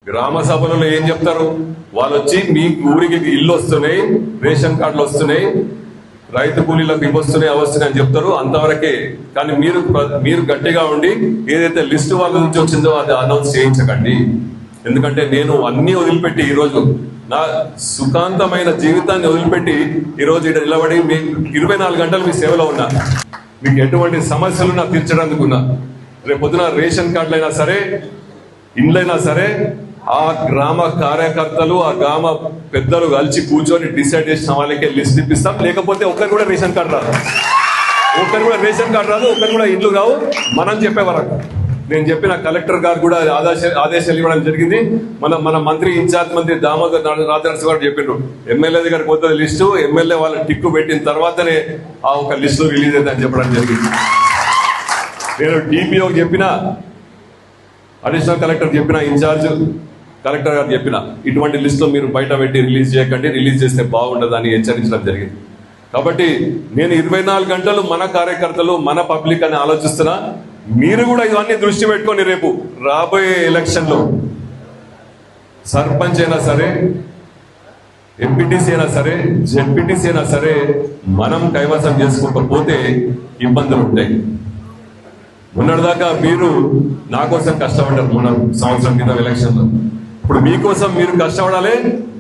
గ్రామ సభలలో ఏం చెప్తారు? వాళ్ళు వచ్చి మీ ఊరికి ఇల్లు వస్తున్నాయి, రేషన్ కార్డులు వస్తున్నాయి, రైతు కూలీలకు ఇవి వస్తున్నాయి, అవి వస్తున్నాయి అని చెప్తారు, అంతవరకే. కానీ మీరు గట్టిగా ఉండి ఏదైతే లిస్టు వాళ్ళ నుంచి వచ్చిందో అది అనౌన్స్ చేయించకండి. ఎందుకంటే నేను అన్ని వదిలిపెట్టి ఈరోజు నా సుఖాంతమైన జీవితాన్ని వదిలిపెట్టి ఈరోజు ఇక్కడ నిలబడి మీ 24 గంటలు మీ సేవలో ఉన్నా. మీకు ఎటువంటి సమస్యలు నాకు తీర్చడానికి ఉన్నా. రేపు పొద్దున రేషన్ కార్డులైనా సరే, ఇండ్లైనా సరే, ఆ గ్రామ కార్యకర్తలు, ఆ గ్రామ పెద్దలు కలిసి కూర్చొని డిసైడ్ చేసిన వాళ్ళకే లిస్ట్ ఇప్పిస్తాం. లేకపోతే ఒక్కరు కూడా రేషన్ కార్డు రాదు, ఒక్కరు కూడా ఇండ్లు రావు. మనం చెప్పే వరకు నేను చెప్పిన కలెక్టర్ గారు కూడా ఆదేశాలు ఇవ్వడం జరిగింది. మన మంత్రి ఇన్ఛార్జ్ మంత్రి దామోదర్ రాజనరసింహ గారు చెప్పిండ్రు, ఎమ్మెల్యే దగ్గరకు పోతుంది లిస్టు, ఎమ్మెల్యే వాళ్ళ టిక్కు పెట్టిన తర్వాతనే ఆ ఒక లిస్టు రిలీజ్ అవుతుందని చెప్పడం జరిగింది. నేను డిపిఓ చెప్పిన, అడిషనల్ కలెక్టర్ చెప్పిన, ఇన్ఛార్జ్ కలెక్టర్ గారు చెప్పిన, ఇటువంటి లిస్టులో మీరు బయట పెట్టి రిలీజ్ చేయకండి, రిలీజ్ చేస్తే బాగుండదని హెచ్చరించడం జరిగింది. కాబట్టి నేను 24 గంటలు మన కార్యకర్తలు, మన పబ్లిక్ అని ఆలోచిస్తున్నా. మీరు కూడా ఇవన్నీ దృష్టి పెట్టుకొని రేపు రాబోయే ఎలక్షన్లో సర్పంచ్ అయినా సరే, ఎంపీటీసీ అయినా సరే, జెడ్పీటీసీ అయినా సరే, మనం కైవసం చేసుకోకపోతే ఇబ్బందులు ఉంటాయి. మొన్నటిదాకా మీరు నా కోసం కష్టపడ్డారు, మొన్న సంవత్సరం కింద ఎలక్షన్లో. ఇప్పుడు మీకోసం మీరు కష్టపడాలి,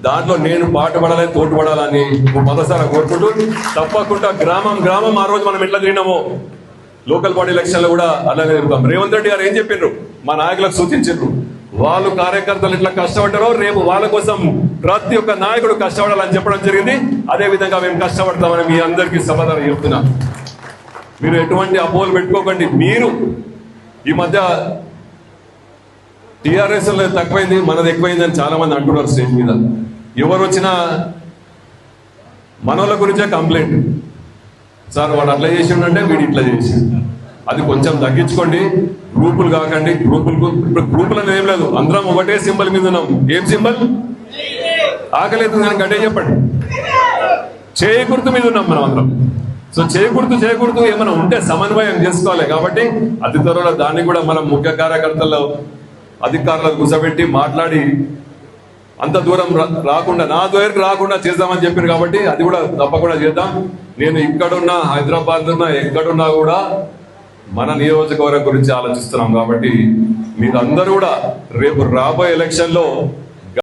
దాంట్లో నేను పాటుపడాలి, తోడ్పడాలని మొదటిసారి కోరుకుంటూ, తప్పకుండా గ్రామం ఆ రోజు మనం ఎట్లా తిరిగినామో లోకల్ బాడీ ఎలక్షన్ లో కూడా అలాగే జరుగుతాం. రేవంత్ రెడ్డి గారు ఏం చెప్పిండ్రు, మా నాయకులకు సూచించారు, వాళ్ళు కార్యకర్తలు ఇట్లా కష్టపడ్డారో రేపు వాళ్ళ కోసం ప్రతి ఒక్క నాయకుడు కష్టపడాలని చెప్పడం జరిగింది. అదే విధంగా మేము కష్టపడతామని మీ అందరికీ సమాధానం చెప్తున్నా. మీరు ఎటువంటి అపోహలు పెట్టుకోకండి. మీరు ఈ మధ్య టీఆర్ఎస్ తక్కువైంది, మనది ఎక్కువైంది అని చాలా మంది అంటున్నారు స్టేజ్ మీద. ఎవరు వచ్చినా మనోళ్ళ గురించే కంప్లైంట్, సార్ వాడు అట్లా చేసిండే, వీడు ఇట్లా చేసి. అది కొంచెం తగ్గించుకోండి, గ్రూపులు కాకండి. గ్రూపులను ఏం లేదు, అందరం ఒకటే సింబల్ మీద ఉన్నాం. ఏం సింబల్? ఆకలేదు కానీ గట్టే చెప్పండి. చేయి గుర్తు మీద ఉన్నాం మనం అందరం. సో చేయకూడదు ఏమైనా ఉంటే సమన్వయం చేసుకోవాలి. కాబట్టి అతి త్వరలో దాన్ని కూడా మనం ముఖ్య కార్యకర్తల్లో అధికారులకు కూర్చోబెట్టి మాట్లాడి అంత దూరం రాకుండా, నా దగ్గరకు రాకుండా చేద్దామని చెప్పారు. కాబట్టి అది కూడా తప్పకుండా చేద్దాం. నేను ఇక్కడున్నా, హైదరాబాద్ ఉన్నా, ఎక్కడున్నా కూడా మన నియోజకవర్గం గురించి ఆలోచిస్తున్నాం. కాబట్టి మీరు అందరూ కూడా రేపు రాబోయే ఎలక్షన్లో